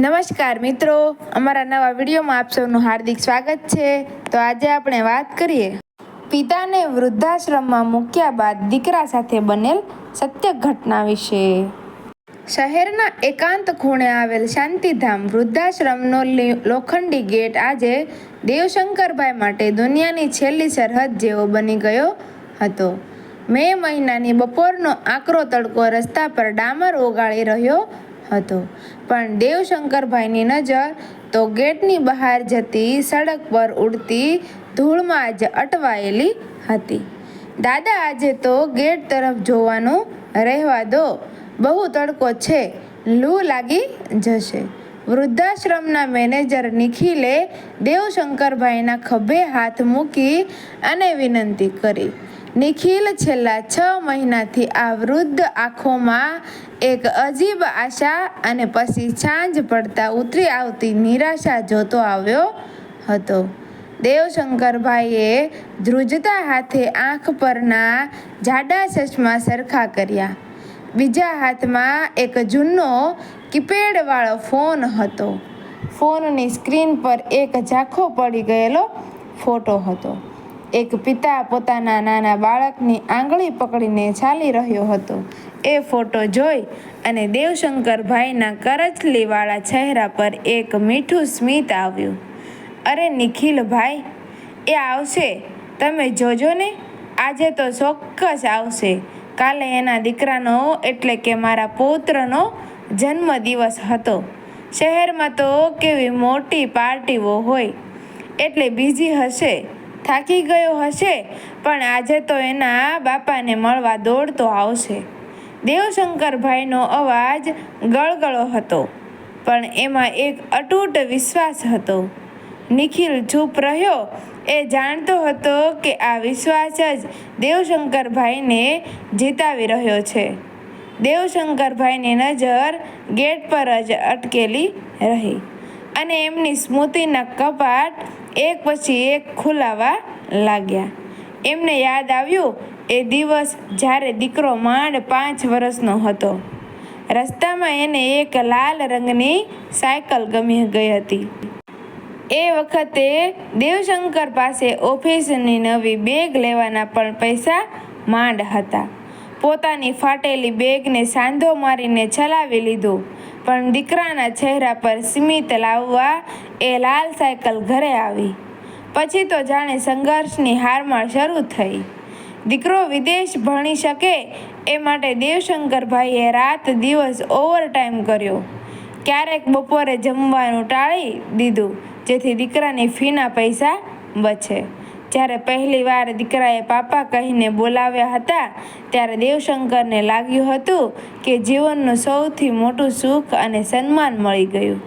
નમસ્કાર મિત્રો, અમારા નવા વિડીયોમાં આપ સૌનું હાર્દિક સ્વાગત છે। તો આજે આપણે વાત કરીએ પિતાને વૃદ્ધાશ્રમમાં મૂક્યા બાદ દીકરા સાથે બનેલ સત્ય ઘટના વિશે। શહેરના એકાંત ખૂણે આવેલ શાંતિધામ વૃદ્ધાશ્રમનો લોખંડી ગેટ આજે દેવશંકરભાઈ માટે દુનિયાની છેલ્લી સરહદ જેવો બની ગયો હતો। મે મહિનાની બપોરનો આકરો તડકો રસ્તા પર ડામર ઓગાળી રહ્યો હતો, પણ દેવશંકરભાઈની નજર તો ગેટની બહાર જતી સડક પર ઉડતી ધૂળમાં જ અટવાયેલી હતી। દાદા, આજે તો ગેટ તરફ જોવાનું રહેવા દો, બહુ તડકો છે, લૂ લાગી જશે। વૃદ્ધાશ્રમના મેનેજર નિખિલે દેવશંકરભાઈના ખભે હાથ મૂકી અને વિનંતી કરી। નિખિલ છેલ્લા 6 મહિનાથી આ વૃદ્ધ આંખોમાં એક અજીબ આશા અને પછી સાંજ પડતા ઉતરી આવતી નિરાશા જોતો આવ્યો હતો। દેવશંકરભાઈએ ધ્રુજતા હાથે આંખ પરના જાડા ચશ્મા સરખા કર્યા। બીજા હાથમાં એક જૂનો કીપેડવાળો ફોન હતો। ફોનની સ્ક્રીન પર એક ઝાંખો પડી ગયેલો ફોટો હતો। એક પિતા પોતાના નાના બાળકની આંગળી પકડીને ચાલી રહ્યો હતો। એ ફોટો જોઈ અને દેવશંકરભાઈના કરચલીવાળા ચહેરા પર એક મીઠું સ્મિત આવ્યું। અરે નિખિલભાઈ, એ આવશે, તમે જોજો ને, આજે તો ચોક્કસ આવશે। કાલે એના દીકરાનો એટલે કે મારા પૌત્રનો જન્મદિવસ હતો। શહેરમાં તો કેવી મોટી પાર્ટીઓ હોય, એટલે બીજી હશે, થાકી ગયો હશે, પણ આજે તો એના બાપાને મળવા દોડતો આવશે। દેવશંકરભાઈનો અવાજ ગળગળો હતો, પણ એમાં એક અતૂટ વિશ્વાસ હતો। નિખિલ ચૂપ રહ્યો। એ જાણતો હતો કે આ વિશ્વાસ જ દેવશંકરભાઈને જીતાવી રહ્યો છે। દેવશંકરભાઈની નજર ગેટ પર જ અટકેલી રહી અને એમની સ્મૃતિના કપાટ એક પછી એક ખુલાવા લાગ્યા। એમને યાદ આવ્યું એ દિવસ જ્યારે દીકરો માંડ 5 વર્ષનો હતો। રસ્તામાં એને એક લાલ રંગની સાયકલ ગમી ગઈ હતી। એ વખતે દેવશંકર પાસે ઓફિસની નવી બેગ લેવાના પણ પૈસા માંડ હતા। પોતાની ફાટેલી બેગને સાંધો મારીને ચલાવી લીધું, પણ દીકરાના ચહેરા પર સ્મિત લાવવા એ લાલ સાયકલ ઘરે આવી। પછી તો જાણે સંઘર્ષની હારમાળ શરૂ થઈ। દીકરો વિદેશ ભણી શકે એ માટે દેવશંકરભાઈએ રાત દિવસ ઓવરટાઈમ કર્યો। ક્યારેક બપોરે જમવાનું ટાળી દીધું જેથી દીકરાની ફીના પૈસા બચે। જ્યારે પહેલી વાર દીકરાએ પાપા કહીને બોલાવ્યા હતા, ત્યારે દેવશંકરને લાગ્યું હતું કે જીવનનું સૌથી મોટું સુખ અને સન્માન મળી ગયું।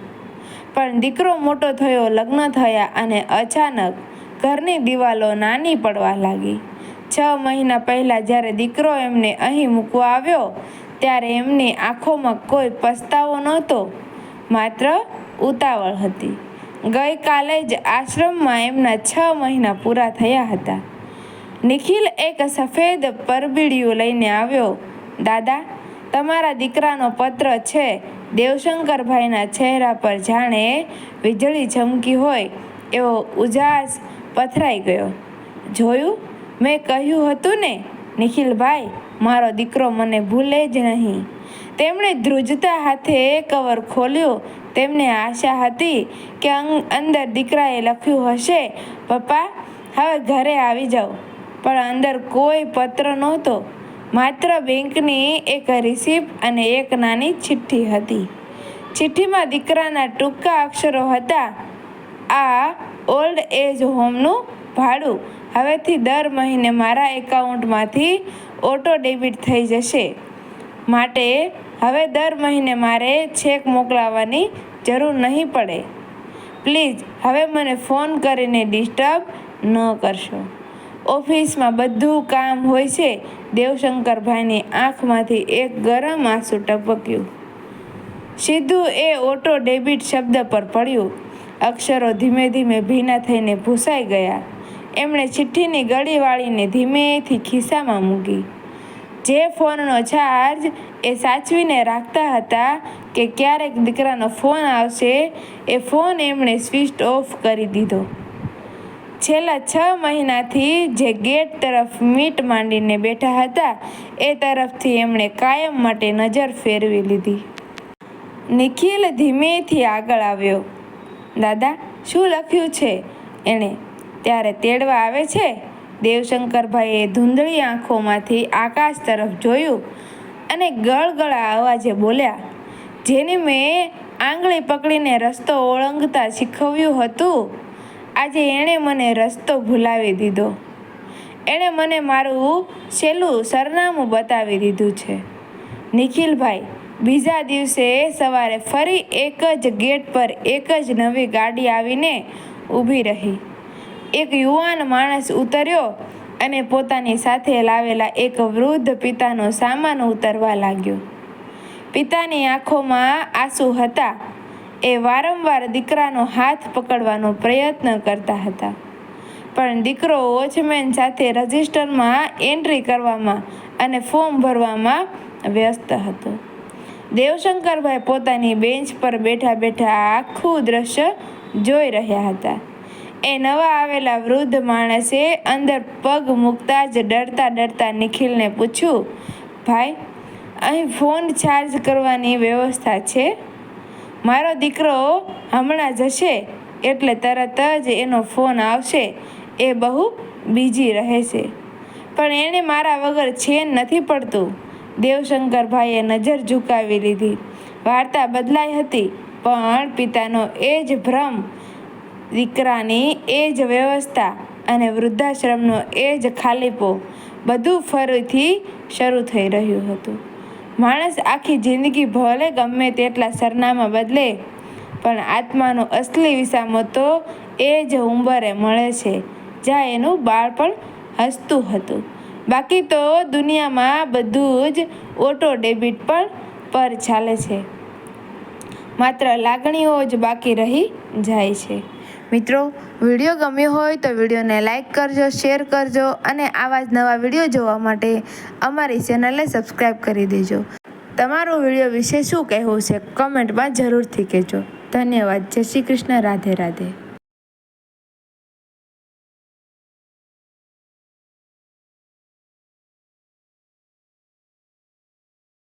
પણ દીકરો મોટો થયો, લગ્ન થયા અને અચાનક ઘરની દિવાલો નાની પડવા લાગી। 6 મહિના પહેલાં જ્યારે દીકરો એમને અહીં મૂકવા આવ્યો, ત્યારે એમની આંખોમાં કોઈ પસ્તાવો નહોતો, માત્ર ઉતાવળ હતી। ગઈકાલે જ આશ્રમમાં એમના 6 મહિના પૂરા થયા હતા। નિખિલ એક સફેદ પરબીડિયું લઈને આવ્યો। દાદા, તમારા દીકરાનો પત્ર છે। દેવશંકરભાઈના ચહેરા પર જાણે વીજળી ચમકી હોય એવો ઉજાસ પથરાઈ ગયો। જોયું, મેં કહ્યું હતું ને નિખિલભાઈ, મારો દીકરો મને ભૂલે જ નહીં। તેમણે ધ્રુજતા હાથે કવર ખોલ્યું। તેમને આશા હતી કે અંદર દીકરાએ લખ્યું હશે, પપ્પા, હવે ઘરે આવી જાઓ, પણ અંદર કોઈ પત્ર નહોતો, માત્ર બેંકની એક રિસિપ્ટ અને એક નાની ચિઠ્ઠી હતી। ચિઠ્ઠીમાં દીકરાના ટૂંકા અક્ષરો હતા, આ ઓલ્ડ એજ હોમનું ભાડું હવેથી દર મહિને મારા એકાઉન્ટમાંથી ઓટો ડેબિટ થઈ જશે, માટે હવે દર મહિને મારે ચેક મોકલવાની જરૂર નહીં પડે। પ્લીઝ હવે મને ફોન કરીને ડિસ્ટર્બ ન કરશો। ઓફિસમાં બધું કામ હોય છે। દેવશંકરભાઈની આંખમાંથી એક ગરમ આંસુ ટપક્યું, સીધું એ ઓટો ડેબિટ શબ્દ પર પડ્યું। અક્ષરો ધીમે ધીમે ભીના થઈને ભૂસાઈ ગયા। એમણે ચિઠ્ઠીની ગળી વાળીને ધીમેથી ખિસ્સામાં મૂકી। જે ફોનનો ચાર્જ એ સાચવીને રાખતા હતા કે ક્યારેક દીકરાનો ફોન આવશે, એ ફોન એમણે સ્વિચ ઓફ કરી દીધો. છેલ્લા 6 મહિનાથી જે ગેટ તરફ મીટ માંડીને બેઠા હતા, એ તરફથી એમણે કાયમ માટે નજર ફેરવી લીધી. નિખિલ ધીમેથી આગળ આવ્યો. દાદા, શું લખ્યું છે? એણે. ત્યારે તેડવા આવે છે? દેવશંકરભાઈએ ધૂંધળી આંખોમાંથી આકાશ તરફ જોયું અને ગળગળા અવાજે બોલ્યા, જેને મેં આંગળી પકડીને રસ્તો ઓળંગતા શીખવ્યું હતું, આજે એણે મને રસ્તો ભૂલાવી દીધો. એણે મને મારું છેલ્લું સરનામું બતાવી દીધું છે. નિખિલભાઈ, બીજા દિવસે સવારે ફરી એક જ ગેટ પર એક જ નવી ગાડી આવીને ઊભી રહી. એક યુવાન માણસ ઉતર્યો અને પોતાની સાથે લાવેલા એક વૃદ્ધ પિતાનો સામાન ઉતારવા લાગ્યો. પિતાની આંખોમાં આંસુ હતા. એ વારંવાર દીકરાનો હાથ પકડવાનો પ્રયત્ન કરતા હતા, પણ દીકરો વોચમેન સાથે રજિસ્ટરમાં એન્ટ્રી કરવામાં અને ફોર્મ ભરવામાં વ્યસ્ત હતો. દેવશંકરભાઈ પોતાની બેન્ચ પર બેઠા બેઠા આખું દ્રશ્ય જોઈ રહ્યા હતા. એ નવા આવેલા વૃદ્ધ માણસે અંદર પગ મૂકતા જ ડરતા ડરતા નિખિલને પૂછ્યું, ભાઈ, અહીં ફોન ચાર્જ કરવાની વ્યવસ્થા છે? મારો દીકરો હમણાં જશે એટલે તરત જ એનો ફોન આવશે. એ બહુ બીજી રહે છે, પણ એણે મારા વગર ચેન નથી પડતું. દેવશંકરભાઈએ નજર ઝુકાવી લીધી. વાર્તા બદલાઈ હતી, પણ પિતાનો એ જ ભ્રમ, દીકરાની એ જ વ્યવસ્થા અને વૃદ્ધાશ્રમનો એ જ ખાલીપો, બધું ફરીથી શરૂ થઈ રહ્યું હતું. માણસ આખી જિંદગી ભલે ગમે તેટલા સરનામા બદલે, પણ આત્માનો અસલી વિસામો તો એ જ ઉંમરે મળે છે જ્યાં એનું બાળપણ હસતું હતું. બાકી તો દુનિયામાં બધું જ ઓટો ડેબિટ પર ચાલે છે. માત્ર લાગણીઓ જ બાકી રહી જાય છે. મિત્રો, વિડીયો ગમ્યો હોય તો વિડીયોને લાઈક કરજો, શેર કરજો અને આવા જ નવા વિડીયો જોવા માટે અમારી ચેનલને સબસ્ક્રાઈબ કરી દેજો. તમારું વિડીયો વિશે શું કહેવું છે કમેન્ટમાં જરૂરથી કહેજો. ધન્યવાદ. જય શ્રી કૃષ્ણ. રાધે રાધે.